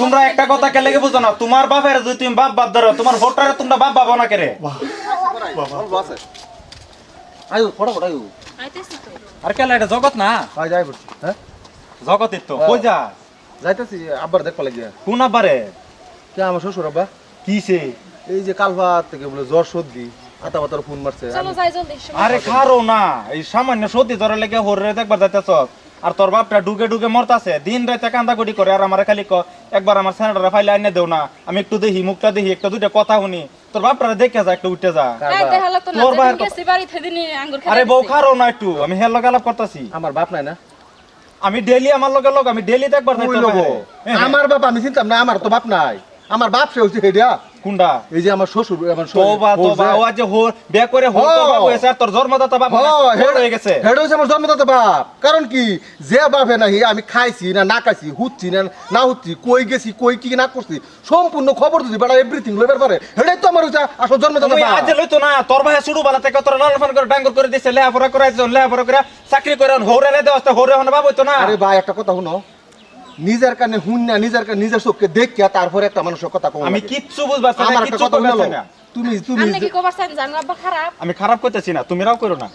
তোমরা একটা কথা কে লেগে বুঝো না, তোমার বাপের যদি তুমি বাপ বাপ ধরো, তোমার ভোটারে তোমরা বাপ বাবা না কেরে। আয়ু ফটো ফটো আয়ু আইতেছি তো। আর কেলা এটা জগৎ না, আয় যাই পড়ছি হ্যাঁ জগতের তো কই যা যাইতেছি আব্বার দেখবা লাগিয়া কোন আবারে কে আমার শ্বশুর আব্বা কিসে? এই যে কালভার থেকে বলে জ্বর সর্দি আতা পাতার ফোন মারছে চলো যাই জলদি। আরে খারো না, এই সামান্য সর্দি ধরে লেগে হরে দেখবার যাইতেছ, আর তোর বাপটা ডুগে ডুগে মরতাছে, দিন রাতে কান্দাকুটি করে, আর আমার খালি একবার আমার সেনাটারে ফাইলে আইনে দেও না, আমি একটু দেখি মুখটা দেখি একটা দুইটা কথা শুনি, তোর বাপটারে দেখে যা একটু উঠে যা। এই দেখালো তো না, তোর বাবার যেদিন গেছি বাড়িতে দিনই আঙ্গুর খেতে। আরে বউ খারো না একটু, আমি হেল লগে আলাপ করতেছি। আমার বাপ নাই না আমি ডেইলি আমার লগে লোক, আমি ডেইলি দেখবার কই লোগো? আমার বাপ আমি চিন্তাম না, আমার তো বাপ নাই, আমার বাপ সে হচ্ছে হেডিয়া কুন্ডা এই যে আমার শ্বশুর আমার তোবা তোবা ও আজ হো বিয়া করে হো তোর বাপ হইছে, আর তোর জন্মদাতা বাপ হয়ে গেছে। হেড হচ্ছে আমার জন্মদাতা বাপ। কারণ কি যে বাপে নাই আমি খাইছি না না খাইছি, হুচ্ছি না না হুচ্ছি, কই গেছি কই কি না করছি সম্পূর্ণ খবর দিছি, বেটা এভরিথিং লইবার পারে, হেডাই তো আমার হচ্ছে আসল জন্মদাতা তুমি বাপ। আজ লইতো না, তোর ভাই শুরু বালা থেকে তোর লালন করে ডাঙ্গর করে দিছে, লেহাপড়া করাইছ, লেহাপড়া করে চাকরি করে হৌরে রে দেওয়া, হৌরে হন বাপ হইতো না। আরে ভাই একটা কথা শুনো, নিজের কানে হুন না, নিজের কানে নিজের চোখকে দেখিয়া তারপরে একটা মানুষের কথা কম। আমি কিচ্ছু বুঝবার চাই না, আমার একটা কিচ্ছু কথা বুঝবার হলো, চাই না। তুমি তুমি আপনি কি কবার চান জানো আব্বা খারাপ? আমি খারাপ করতেছি না, তুমিরাও করো না।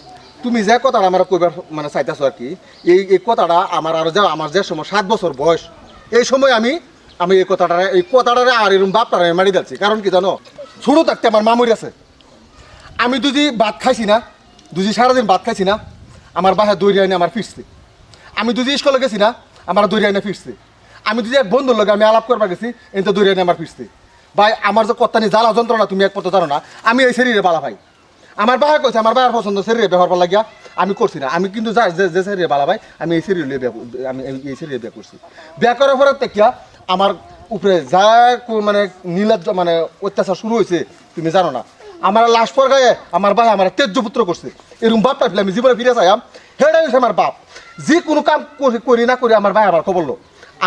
তুমি যে কথাটা আমার কইবার মানে চাইতেছো আর কি, এই কথাটা আমার আর যা আমার যে সময় 7 বছর বয়স, এই সময় আমি এই কথাটারে আর এরকম বাপটারে আমি মারি দিচ্ছি। কারণ কি জানো, ছোটো থাকতে আমার মামুরি আছে, আমি যদি ভাত খাইছি না, যদি সারাদিন ভাত খাইছি না, আমার বাসায় দৌড়ে আইনে আমার ফিরছে। আমি যদি স্কুলে গেছি না, আমার দৌড়ে আইনে ফিরছে। আমি যদি এক বন্ধুর লগে আমি আলাপ করবার গেছি, এতে দৌড়ে আইনে আমার ফিরছে। ভাই আমার যে কত্তানি জ্বালা যন্ত্রণা তুমি একমাত্র জানো না, আমি এই শরীরে বালা ভাই। আমার বাবা কইছে আমার বাবার পছন্দ শরীরে ব্যবহার লাগিয়া আমি করছি না, আমি কিন্তু যে শরীরে বালা ভাই আমি এই শরীরে আমি এই শরীরে বিয়ে করছি। বিয়ে করার পরে দেখিয়া আমার উপরে যা মানে নীলাজ্জ মানে অত্যাচার শুরু হয়েছে তুমি জানো না। আমার লাশ পর গায়ে আমার ভাই আমার তেজ্য পুত্র করছে, এরকম বাপ পাইলে আমি জীবনে ফিরে চাইম, সেটাই হচ্ছে আমার বাপ। যে কোনো কাম করি না করি আমার ভাই আমার খবর লো,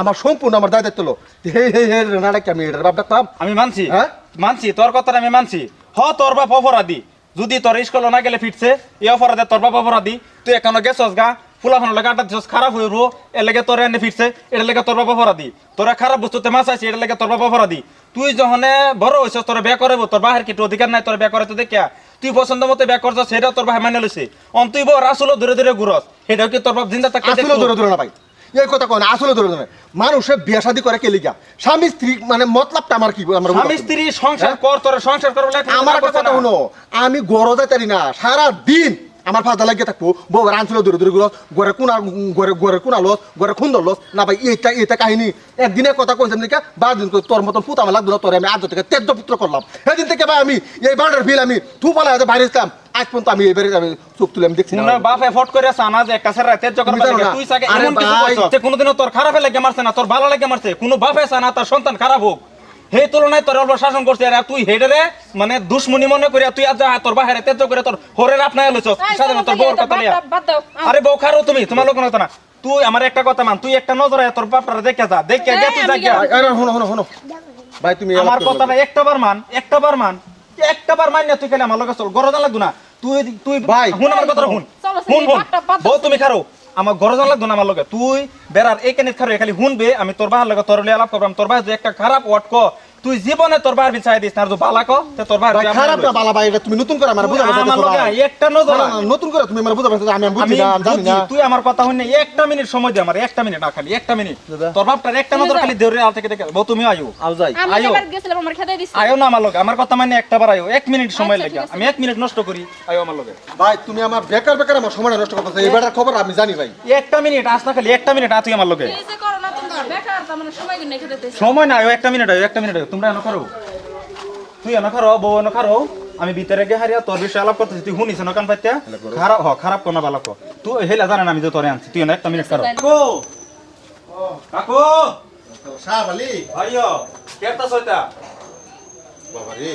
আমার সম্পূর্ণ আমার দায়িত্ব লো। হে হে হে নাকি আমি এটার বাপ ডাকতাম। আমি মানছি, হ্যাঁ মানছি তোর কথাটা আমি মানছি। তোর বাপ অপরাধী, যদি তোর স্কুল না গেলে ফিরছে এই অপরাধে তোর বাপ অপরাধী। তুই এখনো গেছস গা ফুলাফানো লাগে আটা দিছস, খারাপ হইব এর লেগে তোর এনে ফিরছে, এটা লেগে তোর বাপ অপরাধী। তোরা খারাপ বস্তুতে মাছ আছে, এটা লেগে তোর বাপ অপরাধী। তুই যখন বড় হইছস তোর বিয়া করাবো, তোর বাহের কিছু অধিকার নাই তোর বিয়া করাতে দেখিয়া। তুই পছন্দ মতো বিয়া করছস, সেটাও তোর ভাই মানে লইছে। তুই বড় আসলে ধরে ধরে ঘুরস, সেটাও কি তোর বাপ জিন্দা থাকতে আসলে ধরে ধরে না ভাই, এই কথা কয় না, আসলে ধরে ধরে মানুষে বিয়ে শাদী করে কে লিগা, স্বামী স্ত্রী মানে মতলবটা আমার কি আমার স্বামী স্ত্রী সংসার কর, তোর সংসার করবো। আমার একটা কথা শুনো, আমি গড় যাইতারি না, সারা দিন আমার ফাঁদা লাগিয়ে থাকবো, বউ আনছিল ধরে ধরে গুলো গড়ে কোনা গড়ে কোনা লস গড়ে খুন্দর লস না ভাই। এইটা কাহিনী একদিনের কথা কইছেন নাকি, 12 দিন তোর মতন পুত আমার লাগতো না, তোর আমি আজ থেকে তেজ্য পুত্র করলাম। সেদিন থেকে ভাই আমি এই বাড়ির বিল আমি থুপালা বাইরে ইসলাম, আজ পর্যন্ত আমি এবারে আমি চোখ তুলে আমি দেখছি না। বাপে ফট করে সানা যে একটা সেরা তেজ করবে, তুই সাকে এমন কিছু কইছস যে কোনোদিনও তোর খারাপে লাগে মারছে না, তোর ভালো লাগে মারছে। কোনো বাপে সানা তার সন্তান খারাপ হোক, সেই তুলনায় তোর অল্প শাসন করছে, আর তুই হেডেরে মানে দুশ্মনী মনে করিয়া তুই আজ তোর বাহিরে তেজ করে তোর হরের আপনায় লইছস সাধারণ তোর বউর কথা লিয়া। বাদ দাও। আরে বউ খারো তুমি, তোমার লোক না। তুই আমার একটা কথা মান, তুই একটা নজরে তোর বাপটারে দেখে যা, দেখে গে তুই যা। শোনো ভাই, তুমি আমার কথাটা একটাবার মান, একটাবার মান্য তুই খালি আমার লগে চল, গরজান লাগতো না। তুই ভাই শুন আমার কথাটা শুন, বউ তুমি খারো আমার গরজান লাগতো না আমার লগে। তুই বেড়ার এই কেন খারো খালি শুনবে, আমি তোর বাহার লগে তোর আলাপ করলাম। তোর বাহার যে একটা খারাপ ওয়ার্ড ক তুই জীবনে তোর বাহার বিচাই দিস না, আর বালা ক তোর বাহার খারাপ না বালা ভাই, এটা তুমি নতুন করে আমার বুঝাবো আমার লগে একটা নজর নতুন করে তুমি আমার বুঝাবো, আমি বুঝি না আমি জানি না। তুই আমার কথা শুন, একটা মিনিট সময় দে আমার, একটা মিনিট না, খালি একটা মিনিট। তোর বাপটার একটা নজর খালি দেউরে আল থেকে দেখে। বউ তুমি আইও, আও যাই আমি আয়ো। এবার গেছিলাম আমার খেতে দিছি। আয়ো না আমার লগে, আমার কথা মানে একটাবার আয়ো, 1 মিনিট সময় আচ্ছা, লাগে, ঠিক আছে। আমি 1 মিনিট নষ্ট করি। আয়ো আমার লগে ভাই, তুমি আমার বেকার আমার সময় নষ্ট করতেছো, এই বেটার খবর আমি জানি ভাই। একটা মিনিট আস না, খালি একটা মিনিট তুই আমার লগে। এই যে করো না তোমরা বেকার, তার মানে সময় কিনে খেতে দিছি। সময় না আয়ো, একটা মিনিট আয়ো, একটা মিনিট আয়ো। তোমরা এনো খারো, তুই এনো খারো, বউ এনো খারো, আমি ভিতরে গিয়ে হারিয়া তোর বিষয়ে আলাপ করতেছি। তুই শুনিস না কান পাইতে খারাপ খারাপ কোনা বালা কো তুই হেলা জানা না আমি যে তোরে আনছি। তুই এনো একটা মিনিট খারো। কাকু কাকু শাহবালি আইও কেটা সইতা বাবা রে,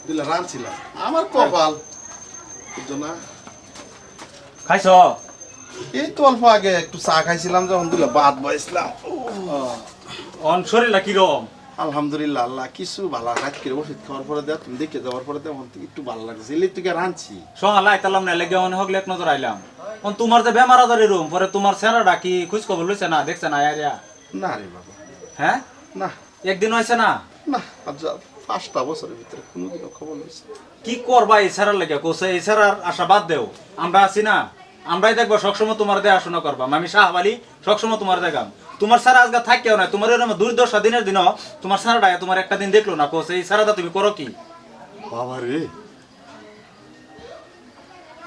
দিলা রাঁধছিলাম আমার কপাল বুঝছো না। খাইছ? এই তো অল্প আগে একটু চা খাইছিলাম, যখন দিলা ভাত বসাইছিলাম। অন শরীরটা কিরম? আলহামদুলিল্লাহ, আল্লাহ কিছু ভালো। রাত করে ওষুধ খাওয়ার পরে দেখ, তুমি দেখে যাওয়ার পরে দেখ একটু ভালো লাগছে। এলি তুই রাঁধছি সকালে আইতালাম না লেগে অনেক হগলে এক নজর আইলাম। তোমার যে বেমার আজারি রুম পরে তোমার সেরাটা কি খোঁজ খবর লইছে না, দেখছে না আয়া? না রে বাবা, হ্যাঁ না একদিন হয়েছে না? না আচ্ছা 5টা বছরের ভিতরে কোনোদিনও খবর হয়েছে কি করবা এই ছাড়ার লেগে কোসে এই ছাড়ার আশা বাদ দেও, আমরা আছি না, আমরাই দেখবো সবসময় তোমার দেখাশোনা করবা। আমি শাহবালি সবসময় তোমার দেখাম। তোমার সারা আজকে থাকেও না, তোমার এরকম দুর্দশা দিনের দিনও তোমার সারাটা তোমার একটা দিন দেখলো না কোসে এই সারাটা তুমি করো কি? বাবা রে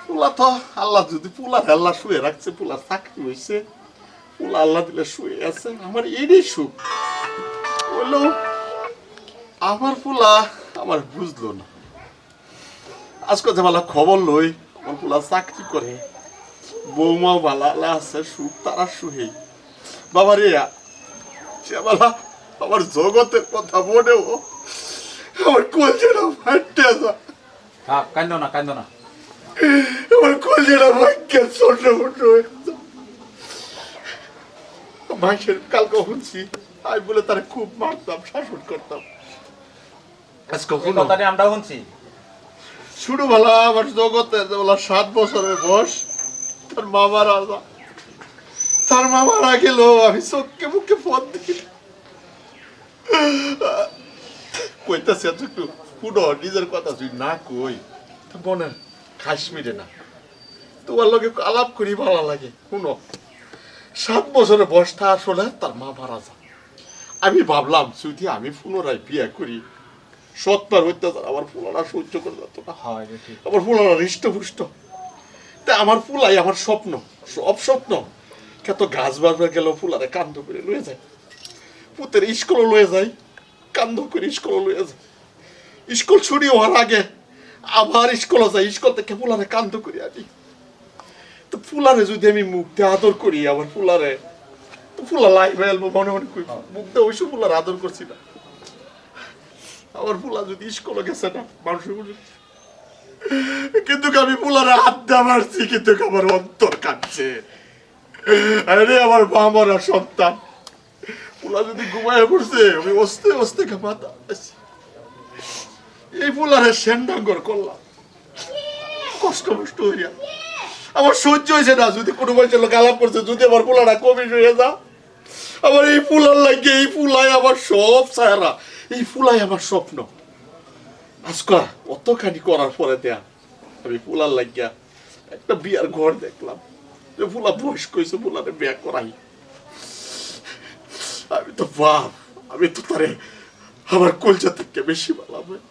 পোলা তো আল্লাহ যদি পোলা আল্লাহ শুয়ে রাখছে, পোলা চাকরি হয়েছে, পোলা আল্লাহ দিলে শুয়ে আছে, আমার এটাই সুখ বললো। আমার পোলা আমার বুঝলো না, আজকে যে ভালো খবর লই আমার পোলা চাকরি করে, বৌমাও ভালো আল্লাহ আছে, সুখ তারা শুয়ে। বাবা রে সে বলা আমার জগতের কথা মনেও আমার কলজেরা ফাটতে আসা, থাক, কান্দো না কান্দো না। আমার কলজেরা ভাগ্যে ছোট ছোট ভাইসের কালকে শুনছি আমি বলে তারা খুব মারতাম, শাসন করতাম। আজকে এই কথাটি আমরা শুনছি। শুরু বেলা আমার জগতের বেলা 7 বছরের বয়স, তার মা মারা যা, তার মা মারা গেল, আমি চোখকে মুখে ফোন দিই কইতাছি একটু পুরো নিজের কথা যদি না কই তো মনে কাশ্মীরে না তোমার লগে আলাপ করি ভালো লাগে। শুনো 7 বছরের বয়স আসলে তার মা মারা যায়, আমি ভাবলাম যদি আমি পুনরায় বিয়ে করি সত্তর অত্যাচার আমার ফুলারা সহ্য করে যেত না, আমার ফুলারা হৃষ্টপুষ্ট, তাই আমার ফুলাই আমার স্বপ্ন, সব স্বপ্ন কত গাছ বাড়বে গেল ফুলারে কান্দ করে লয়ে যায়, পুতের স্কুল লয়ে যায়, কান্দ করে স্কুল লয়ে যায়, স্কুল ছুটি হওয়ার আগে আবার স্কুলে যাই, স্কুল থেকে ফুলারে কান্দ করে আনি। তো ফুলারে যদি আমি মুখ দিয়ে আদর করি আমার ফুলারে, তো ফুলা লাইভ এলবো মনে মনে করি মুখ দিয়ে ওইসব ফুলার আদর করছি না, আমার ফুলা যদি স্কুলে গেছে না মানুষ, কিন্তু আমি ফুলারে হাত দিয়ে মারছি, কিন্তু আমার অন্তর কাঁদছে। আরে আমার মা মরা সন্তান ফুলা যদি ঘুমায় পড়ছে আমি অস্তে অস্তে মাথা এই ফুলারে সেন্ডাঙ্গর করলাম কষ্ট কষ্ট হইয়া, আমার সহ্য হয়েছে না। যদি কোনো মানুষের লোক আলাপ করছে, যদি আমার ফুলাটা কমে হয়ে যা, আমার এই ফুলার লাগে, এই ফুলাই আমার সব ছায়ারা, এই ফুলাই আমার স্বপ্ন। আজকা অতখানি করার পরে দেয়া আমি ফুলার লাগিয়া একটা বিয়ার ঘর দেখলাম, যে ফুলা বয়স কইছে ফুলারে বিয়া করাই, আমি তো বাপ, আমি তো তারে আমার কলজা থেকে বেশি ভালো হয়।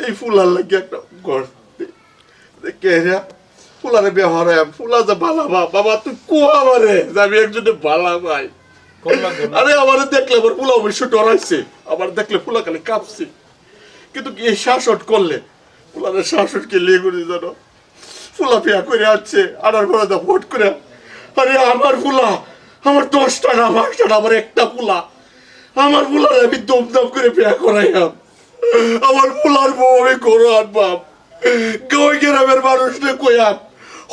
এই ফুলার লাগিয়া একটা ঘর দেখে ফুলারে বিয়া হরাই, ফুলা যা ভালা বাবা তুই কোয়া মারে আমি একজনে ভালা ভাই। আরে আমার দেখলে আমার ফুলা অবশ্য ডরাইছে, আমার দেখলে ফুলা খালি কাঁপছে, কিন্তু এই শাসট করলে ফুলারে শাসটকে লিয়ে করে জানো ফুলা বিয়া করে আসছে, আনার পরে দা ভোট করে, আরে আমার ফুলা আমার 10টা না 5টা না আমার একটা ফুলা, আমার ফুলারে আমি দমদম করে বিয়া করাইলাম, আমার ফুলার বউ আমি করো আনবাম, ওই গ্রামের মানুষকে কইয়াম,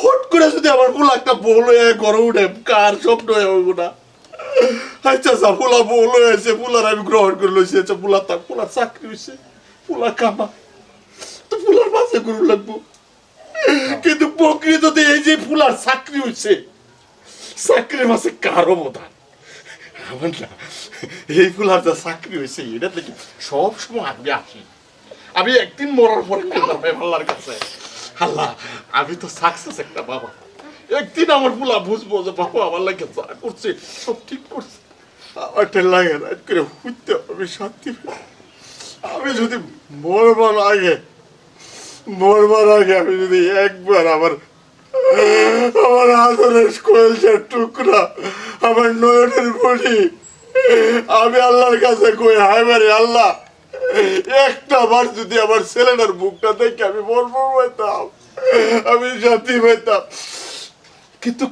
হট করে যদি আমার ফুলা একটা বউ লয়ে ঘরে উঠে কার স্বপ্ন হইব না। আচ্ছা আচ্ছা ফুলা বউ লয়ে আছে, ফুলার আমি গ্রহণ করে লইছি, আচ্ছা ফুলা থাক, ফুলার চাকরি হয়েছে, ফুলা কামা, তো ফুলার মাঝে গরু লাগবো, কিন্তু প্রকৃততে এই যে ফুলার চাকরি হয়েছে, চাকরির মাঝে কার অবদান আমার না, এই ফুলার যা চাকরি হয়েছে এটা থেকে সব সময় আমি আসি, আমি একদিন মরার পরে কইতাম ভাই আল্লাহর কাছে, আল্লাহ আমি তো সাকসেস একটা বাবা, একদিন আমার ফুলা বুঝবো যে বাবা আমার লাগে যা করছে সব ঠিক করছে, আমার লাগে রাত করে উঠতে আমি শান্তি পাই। আমি যদি মরবার আগে আমি যদি একবার আমার আদরের কলজার টুকরা আমার নয়নের বলি আমি আল্লাহর কাছে কই হায় মারে আল্লাহ একটা বার যদি আমার ছেলেটার বুকটা দেখে আমি মরবো পাইতাম, আমি শান্তি পাইতাম। কিন্তু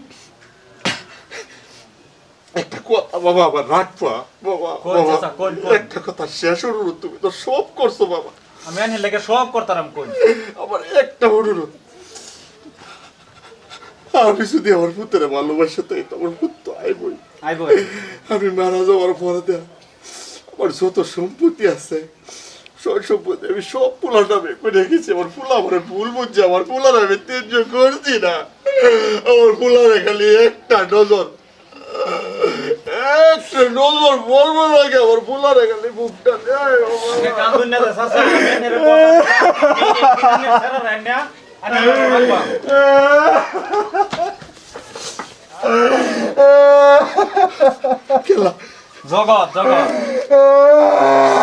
একটা কথা বাবা আমার রাখবা বাবা, একটা কথা শেষ অনুরোধ, তুমি তো সব করছো বাবা, আমি আনি লেগে সব করতাম কই, আমার একটা অনুরোধ, আমি যদি আমার পুত্রে ভালোবাসে তাই তো আমার পুত্র আইবই, আমি মারা যাওয়ার পরে দেয়া আমার যত সম্পত্তি আছে সব সম্পত্তি আমি সব ফুলার নামে করে রেখেছি, আমার ফুলা আমার ভুল বুঝছে, আমার ফুলার আমি 300 করছি না, আমার ফুলারে খালি একটা ডজন একটা নজর বলবো লাগে আমার ফুলারে খালি বুকটা দেয় কান্দুন না চাচা মেনের কথা মেনের সারা রান্না আটা রাখবা খেলা জগৎ জগৎ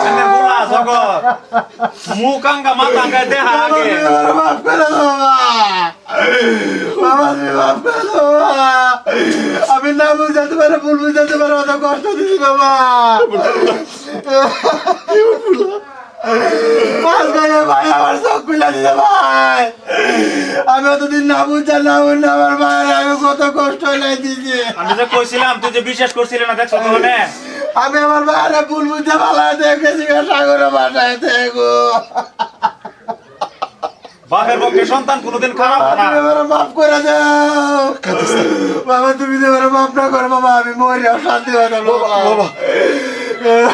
এনে বলা জগৎ মুকাঙ্গা মাতাঙ্গা দেহা আগে মাফ করে দাও বাবা মাফ করে দাও বাবা আমি না বুঝাতে পারে ভুল বুঝাতে পারে অত কষ্ট দিছি বাবা মাছ ভাই ভাই আমার চোখ খুলে দিতে ভাই আমি অতদিন না বুঝা না বুঝলে আমার ভাইয়ের আমি কত কষ্ট হয়ে দিয়েছি আমি যে কইছিলাম তুই যে বিশ্বাস করছিলি না দেখছ তো মানে আমি আমার ভাইয়ের ভুল বুঝতে ভালো দেখেছি সাগরের বাসায় থেকে বাপের পক্ষে সন্তান কোনোদিন খারাপ না তুমি আমার মাফ করে দাও বাবা তুমি যে আমার মাফ না করো বাবা আমি মরি আর শান্তি হয় না বাবা বাবা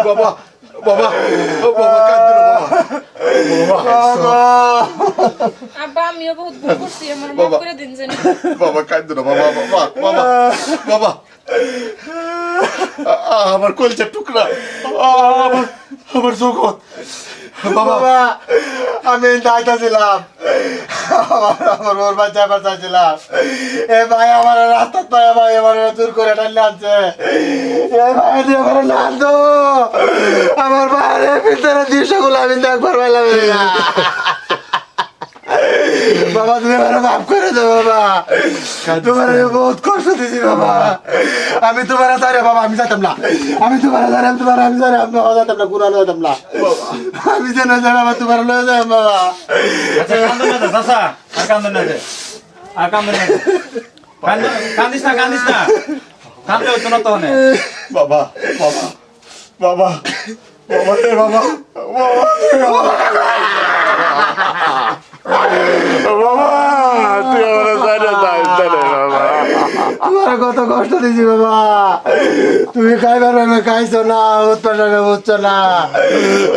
বাবা বাবা বাবা কাঁদতে না বাবা বাবা আব্বা আমিও বহুত ভুল করছি আমার মাফ করে দিন জানি বাবা কাঁদতে না বাবা বাবা বাবা বাবা আমার কলচার টুকরা আমার আমার জগৎ বাবা বাবা আমি দায়িত্ব ছিলাম আমার ওর বাচ্চা বাচ্চা ছিলাম এ ভাই আমার রাস্তা পায় ভাই আমার দূর করে টানলে আনছে এ ভাই দিয়ে আমার নান্দ আমার বাইরে ভিতরে দৃশ্যগুলো আমি দেখবার পাইলাম না বাবা তুমি আমার মাফ করে দাও বাবা তোমার আমি বহুত কষ্ট দিছি বাবা আমি তোমার সারে বাবা আমি যেতাম না আমি তোমার সারে আমি সারে আমি যেতাম না গুণা যেতাম না আমি যেন যাই বাবা তোমার লয়ে যাই বাবা আচ্ছা কান্দুন না চাচা আর কান্দুন না আর কান্দুন না কান্দিস না কান্দলে হইতো না তখন বাবা বাবা বাবা বাবা রে বাবা বাবা তুই আমার সাইডে বাবা তোমার কত কষ্ট দিছি বাবা তুমি খাইবার ভাবে খাইছো না উৎপাদনে বুঝছো না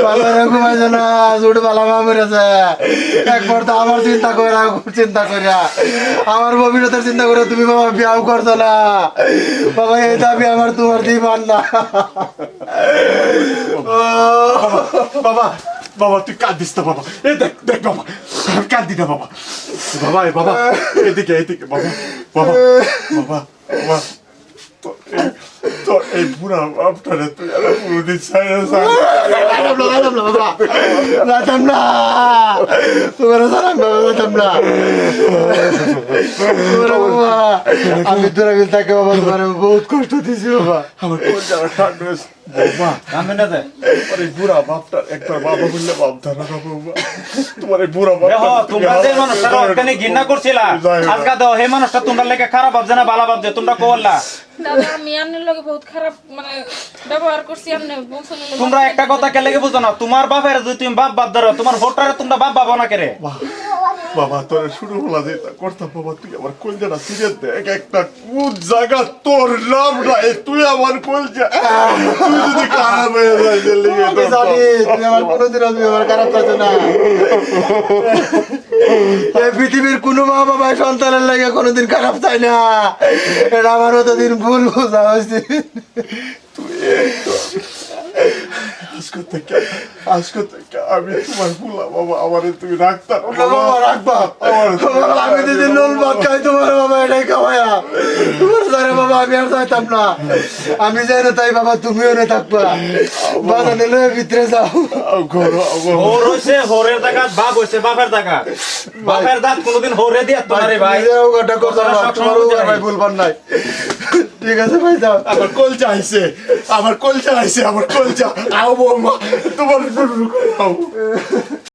বাবার ঘুমাইছো না জুট বালা মেরেছে একবার তো আমার চিন্তা করিয়া আমার ভবিষ্যতের চিন্তা করে তুমি বাবা বিয়াও করছো না বাবা এই দাবি আমার তোমার দিমান না বাবা বাবা তুই কাঁদিস না বাবা এই দেখ দেখ বাবা কাঁদি না বাবা বাবা বাবা এদিকে বাবা বাবা বাবা বাবা তো এই বুড়া আপনারা তুই আর কোনদিন ছাড়া রাতাম না তোমার সারা রাতাম না আমি তোরা বিল থাকে বাবা তোমার বহুত কষ্ট দিছি বাবা আমার কোন জায়গা ঠান্ডা বাবা কান্দুন না তোমার এই বুড়া বাপটা একবার বাবা বললে বাপ ধরা না বাবা তোমার এই বুড়া দেখো বাপটা তোমরা যে মানুষটা ওখানে ঘৃণা করছিলা আজকে দাও হে মানুষটা তোমরা লেগে খারাপ ভাবছে না ভালো ভাবছে তোমরা কোল্লা দাদা আমি আন্নের লগে বহুত খারাপ মানে ব্যবহার করছি আন্নে বলছিলেন তোমরা একটা কথা কে লেগে বুঝো না তোমার বাপের যদি তুমি বাপ ধরো তোমার ভোটারে তোমরা বাপ ভাবো না কেরে বাবা তোর শুরু হলা যেটা করতাম বাবা তুই আমার কলজাটা সিরিয়াস দেখ একটা কোন জায়গা তোর নাম নাই তুই আমার কলজা তুই যদি খারাপ হয়ে যায় আমি জানি তুমি আমার কোনোদিন আমার খারাপ চাইছো না এই পৃথিবীর কোনো মা বাবা সন্তানের লাগে কোনোদিন খারাপ চাই না এটা আমার অতদিন ভুল বোঝা হয়েছে আজকে থেকে আমি তোমার ভুলা বাবা আমার তুমি রাখতাম বাবা রাখবা আমি যদি নুন ভাত খাই তোমার বাবা এটাই খাওয়ায়া তোমার সারে বাবা আমি আর চাইতাম না আমি যাই না তাই বাবা তুমিও না থাকবা বাজানে লয়ে ভিতরে যাও হোর হইছে হোরের জায়গা বাপ হইছে বাপের জায়গা বাপের দাঁত কোনোদিন হোরে দিয়া তোমারে ভাই নিজেও কথা কথা তোমার ভাই ভুলবার নাই ঠিক আছে ভাই যাও আমার কলজা আইছে আমার কলজা আও বৌমা তোমার